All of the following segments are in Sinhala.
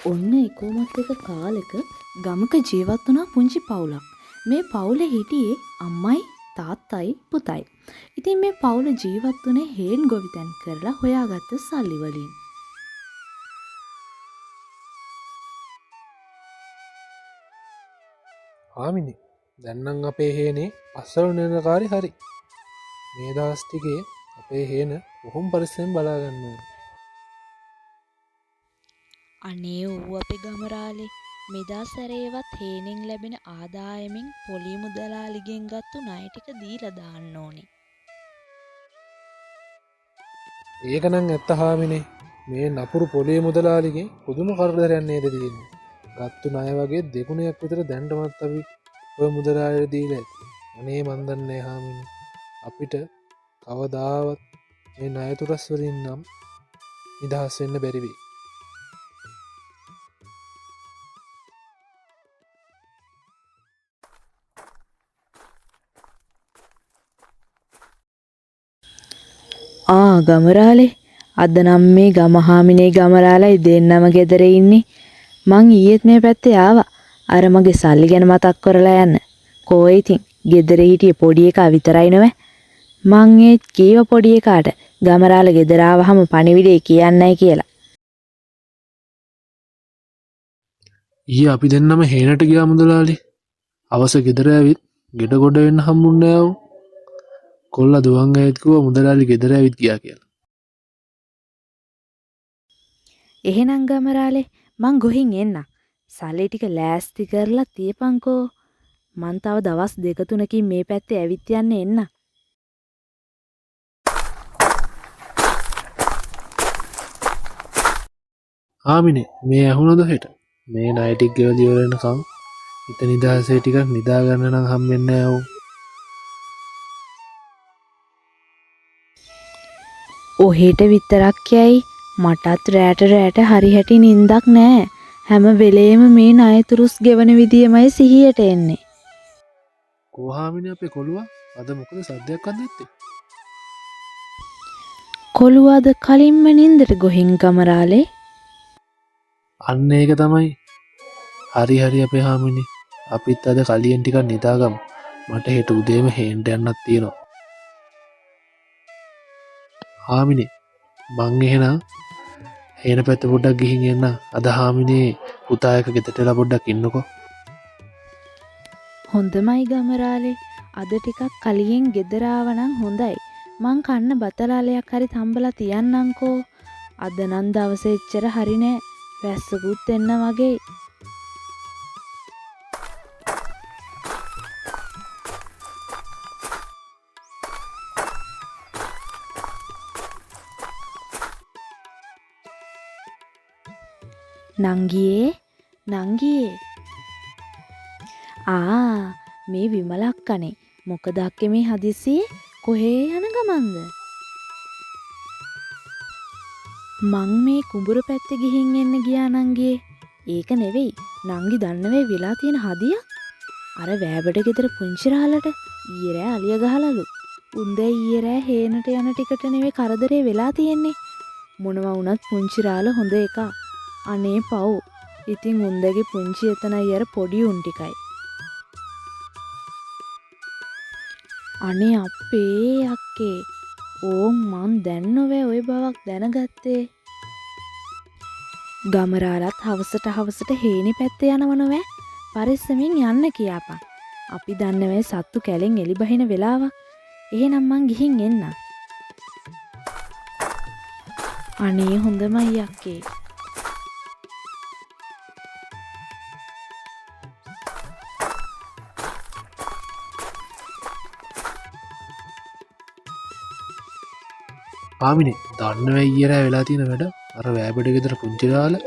ඔන්න එකෝමත් එක කාලෙක ගමක ජීවත් වුණා පුංචි පවුලක්. මේ පවුලේ හිටියේ අම්මයි තාත්තයි පුතයි. ඉතින් මේ පවුල ජීවත් වුණේ හේන් ගොවිතැන් කරලා හොයාගත්ත සල්ලි වලින්. ආමිනේ දැන් නම් අපේ හේනේ අස්සරු නිලකාරි හරි. මේ දවස් ටිකේ අපේ හේන බොහොම පරිස්සමෙන් බලා ගන්න ඕනේ. අනේ ඌ අපේ ගමරාලේ මෙදා සැරේවත් හේනෙන් ලැබෙන ආදායමෙන් පොලි මුදලාලිගෙන් ගත්තු ණය ටික දීලා දාන්න ඕනේ. ඒක නම් ඇත්ත හාමිනේ. මේ නපුරු පොලේ මුදලාලිගේ පුදුම කරදරයක් නේද තියෙන්නේ. ගත්තු ණය වගේ දෙගුණයක් විතර දැන්ටමත් අපි ඔය මුදලාලිට දීලා ඇති. අනේ මන් දන්නේ හාමිනේ. අපිට කවදාවත් මේ ණය තුරස් වලින් නම් නිදහස් වෙන්න බැරි වෙයි. ගමරාලේ අද නම් මේ ගමහාමිනේ ගමරාලයි දෙන්නම ගෙදර ඉන්නේ. මං ඊයේත් මේ පැත්තේ ආවා. අර මගේ සල්ලි ගැන මතක් කරලා යන්න. කෝ ඉතින් ගෙදර හිටියේ පොඩි එකා විතරයි නෝ. මං ඒ කීව පොඩි එකාට ගමරාල ගෙදර ආවහම පණිවිඩේ කියන්නයි කියලා. ඊයේ අපි දෙන්නම හේනට ගියා මුදලාලි. අවස ගෙදර ඇවිත් ගෙඩ ගොඩ වෙන්න හම්බුන්නේ නැහැ. කොල්ලා දුවන් ඇවිත් කිව්වා මුදලාලි ගෙදර ඇවිත් ගියා කියලා. එහෙනම් ගමරාලේ මං ගොහින් එන්නම්. සල්ලි ටික ලෑස්ති කරලා තියපන්කෝ. මං තව දවස් 2-3කින් මේ පැත්තේ ඇවිත් යන්න එන්න. ආමිනේ මේ ඇහුණද හෙට මේ ණය ටික ගෙවලා ඉවර වෙනකම් හිත නිදහසේ ටිකක් නිදා ගන්න නම් හම්බෙන්නේ නැහැ. ඔහෙට විතරක් යයි මටත් රැට හරි හැටි නින්දක් නෑ. හැම වෙලේම මේ ණයතුරුස් ගෙවන විදියමයි සිහියට එන්නේ. කොහාමිනේ අපේ කොළුවා අද මොකද සද්දයක්වත් නැත්තේ? කොළුවාද කලින්ම නින්දට ගොහින් ගමරාලේ. අන්න ඒක තමයි. හරි අපේ හාමිනේ. අපිත් අද කලියෙන් ටිකක් නිදාගමු. මට හෙට උදේම හේන්ට යන්නත් තියෙනවා. හාමිනේ මං එහෙනම් හේන පැත්ත පොඩ්ඩක් ගිහින් එන්න. අද හාමිනේ පුතා එක්ක ගෙදරට එලා පොඩ්ඩක් ඉන්නකෝ. හොඳමයි ගමරාලේ. අද ටිකක් කලියෙන් ගෙදර ආවනම් හොඳයි. මං කන්න බතලාලයක් හරි තම්බලා තියන්නම්කෝ. අද නම් දවසේ එච්චර හරි නෑ. වැස්සකුත් එන්න වගේ. නංගියේ මේ විමලක්කනේ. මොකද අක්කේ මේ හදිසියේ කොහේ යන ගමන්ද? මං මේ කුඹුර පැත්තේ ගිහින් එන්න ගියා නංගියේ. ඒක නෙවෙයි. නංගි දන්නවේ වෙලා තියෙන හදියක්. අර වෑබඩ ගෙදර පුංචි රාලට ඊයේ රෑ අලිය ගහලලු. උන්දේ ඊයේ රෑ හේනට යන ටිකට නෙවෙයි කරදරේ වෙලා තියෙන්නේ. මොනවා වුණත් පුංචි රාල හොඳ එකා. අනේ පව්. ඉතින් උන්දගේ පුංචි එතනයි අර පොඩි උන් ටිකයි. අනේ අපේ අක්කේ. මන් දැන් නොවේ ওই බවක් දැනගත්තේ. ගමරාලත් හවසට හේනි පැත්තේ යනව නොවේ. පරිස්සමින් යන්න කියාපන්. අපි දන්නවේ සත්තු කැලෙන් එලි බහින වෙලාවක්. එහෙනම් මං ගිහින් එන්න. අනේ හොඳමයි අක්කේ. ආමිනේ දන්නවයි ඊයේ රෑ වෙලා තියෙන වැඩ. අර වෑබඩ ගෙදර පුංචි රාලා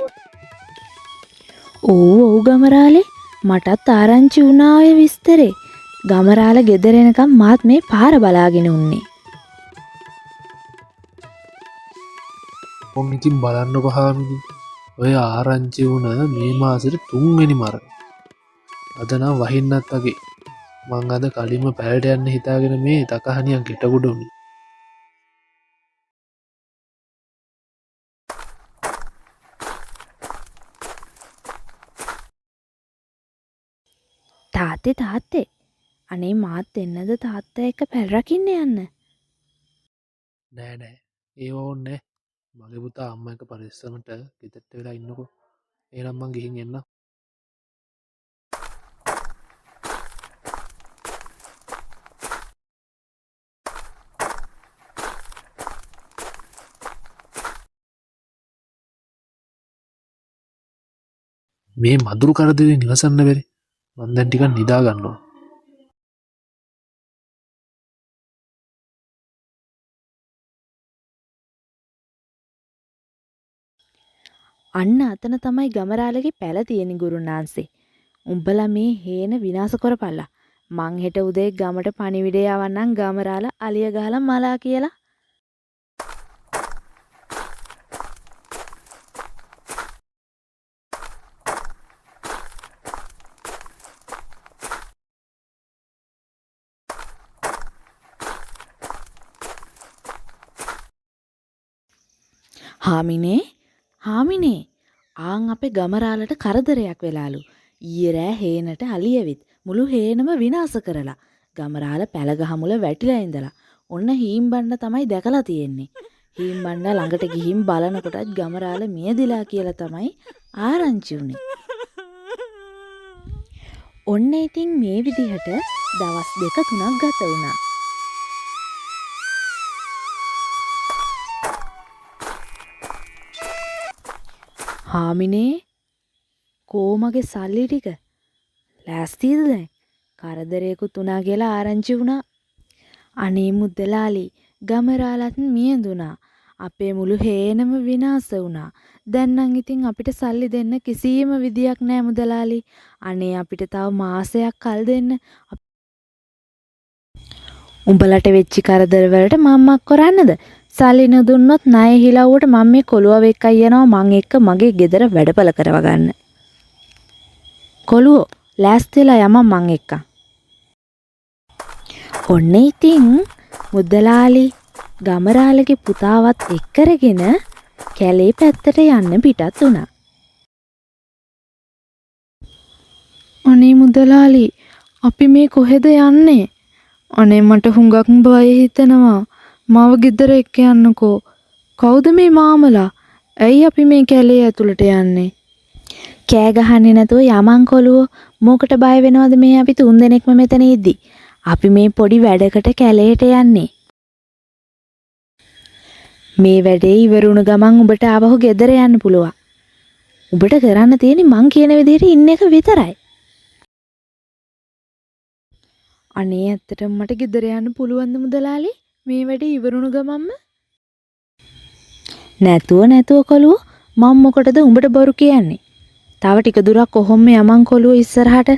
ඔව් ගමරාලේ. මටත් ආරංචි වුණා ඔය විස්තරේ. ගමරාල ගෙදර එනකම් මාත් මේ පාර බලාගෙන උන්නේ. මොන් ඉතින් බලන්නකො හාමිනේ. ඔය ආරංචි වුණ මේ මාසෙට 3 වෙනි මරණ. අද නම් වහින්නත් වගේ. මං අද කලින්ම පැලට යන්න හිතාගෙන මේ තකහනියක් ගෙටගොඩ උනේ. තාත්තේ අනේ මාත් එන්නද තාත්තා එක්ක පැල් රකින්න යන්න. නෑ නෑ ඒ ඕන්නේ මගේ පුතා අම්ම එක පරිස්සමට ගෙදරට වෙලා ඉන්නකෝ. එහෙනම් මං ගිහින් එන්න. මේ මදුරු කරදරේ නිවසන්න බැරි. මං දැන් ටිකක් නිදා ගන්නවා. අන්න අතන තමයි ගමරාලගේ පැල තියෙන ගුරුනාන්සේ. උඹලා මේ හේන විනාශ කරපල්ලා. මං හෙට උදේ ගමට පණිවිඩය යවන්නම් ගමරාලා අලිය ගහලා මලා කියලා. හාමිනේ ආන් අපේ ගමරාලට කරදරයක් වෙලාලු. ඊයේ රෑ හේනට අලියවිත් මුළු හේනම විනාශ කරලා. ගමරාල පැලගහ මුල වැටිලා ඉඳලා. ඔන්න හීම්බණ්ඩ තමයි දැකලා තියෙන්නේ. හීම්බණ්ඩ ළඟට ගිහින් බලනකොටත් ගමරාල මියදිලා කියලා තමයි ආරංචි උනේ. ඔන්න ඉතින් මේ විදිහට දවස් 2-3ක් ගත වුණා. හාමිනේ කෝමගේ සල්ලි ටික ලෑස්තිද දැන්? කරදරයකුත් උනා කියලා ආරංචි වුණා. අනේ මුදලාලි ගමරාලත් මියදුනා. අපේ මුළු හේනම විනාශ වුණා. දැන් නම් ඉතින් අපිට සල්ලි දෙන්න කිසිම විදියක් නෑ මුදලාලි. අනේ අපිට තව මාසයක් කල් දෙන්න. උඹලට වෙච්ච කරදර වලට මම්මක් කරන්නද? සල්ලි නුදුන්නොත් ණය හිලව්වට මම මේ කොළුව එක්කයි යනවා මං එක්ක මගේ ගෙදර වැඩපල කරව ගන්න. කොළුව ලෑස්තිලා යමන් මං එක්ක. ඔන්න ඉතින් මුදලාලි ගමරාලගේ පුතාවත් එක්කරගෙන කැලේ පැත්තට යන්න පිටත් වුණා. අනේ මුදලාලි අපි මේ කොහෙද යන්නේ? අනේ මට හුඟක් බය හිතෙනවා. මාව ගෙදර එක්ක යන්නකෝ. කවුද මේ මාමලා? ඇයි අපි මේ කැලේ ඇතුළට යන්නේ? කෑ ගහන්නේ නැතුව යමන් කොළුව. මොකට බය වෙනවද මේ අපි 3 දෙනෙක්ම මෙතන ඉද්දි? අපි මේ පොඩි වැඩකට කැලේට යන්නේ. මේ වැඩේ ඉවරුණු ගමන් උඹට ආවහු ගෙදර යන්න පුළුවන්. උඹට කරන්න තියෙන්නේ මං කියන විදිහට ඉන්න එක විතරයි. අනේ ඇත්තටම මට ගෙදර යන්න පුළුවන්ද මුදලාලි? මේ වැඩේ ඉවරුණු ගමන්ම? නැතුව කොළුව මම මොකටද උඹට බොරු කියන්නේ? තව ටික දුරක් කොහොම යමන් කොළුව ඉස්සරහට.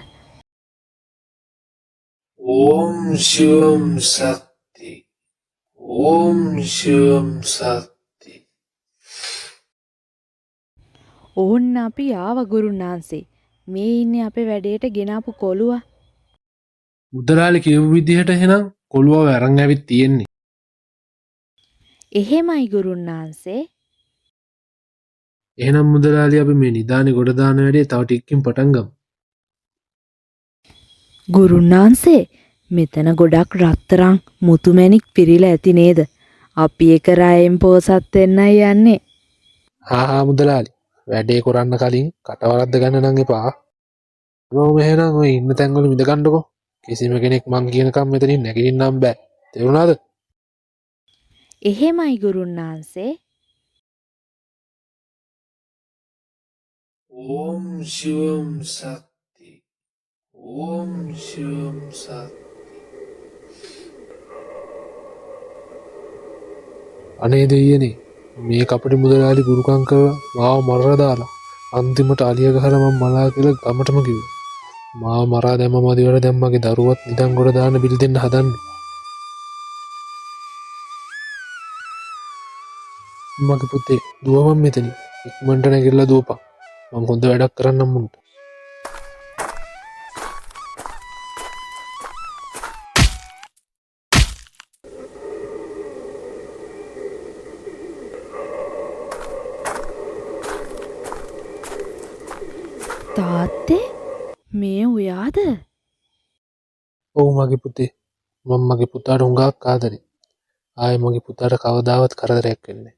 ඕම් ශිවම් සත්‍ති. ඕම් ශිවම් සත්‍ති. ඕන්න අපි ආව ගුරුනාන්සේ. මේ ඉන්නේ අපේ වැඩේට ගෙනාපු කොළුව. මුදලාලි කියපු විදිහට එහෙනම් කොළුවව අරන් ඇවිත් තියෙන්නේ. එහෙමයි ගුරුනාන්සේ. එහෙනම් මුදලාලි අපි මේ නිදානේ ගොඩ දාන වැඩේ තව ටිකකින් පටන් ගමු. ගුරුනාන්සේ මෙතන ගොඩක් රත්තරන් මුතුමැණික් පිරීලා ඇති නේද? අපි එක රායෙන් පෝසත් වෙන්නයි යන්නේ. හා මුදලාලි වැඩේ කරන්න කලින් කටවරද්ද ගන්න නම් එපා. මම එහෙනම් ඔය ඉන්න තැන්වල මිද ගන්නකො. කිසිම කෙනෙක් මං කියනකම් මෙතනින් නැගිටින්නම් බෑ. තේරුණාද? එහෙමයි ගුරුනාන්සේ. ඕම් ශිවම් සත්‍ති. ඕම් ශිවම් සත්‍ති. අනේ දෙයියනේ මේ කපටි මුදලාලි ගුරුකම් කරලා මාව මරලා දාලා අන්තිමට අලිය ගහලා මම මලා කියලා ගමටම කිව්වා. මාව මරා දැම්ම මදිවට දැන් මගේ දරුවත් නිදන් ගොඩ දාන්න බිල් දෙන්න හදන්නේ. මගේ පුතේ දුවමන් මෙතන ඉක්මනට නැගිටලා දුවපන්. මම හොඳ වැඩක් කරන්නම් මුන්ට. තාත්තේ මේ ඔයාද? ඔව් මගේ පුතේ. මම මගේ පුතාට හුඟක් ආදරෙයි. ආයේ මගේ පුතාට කවදාවත් කරදරයක් වෙන්නේ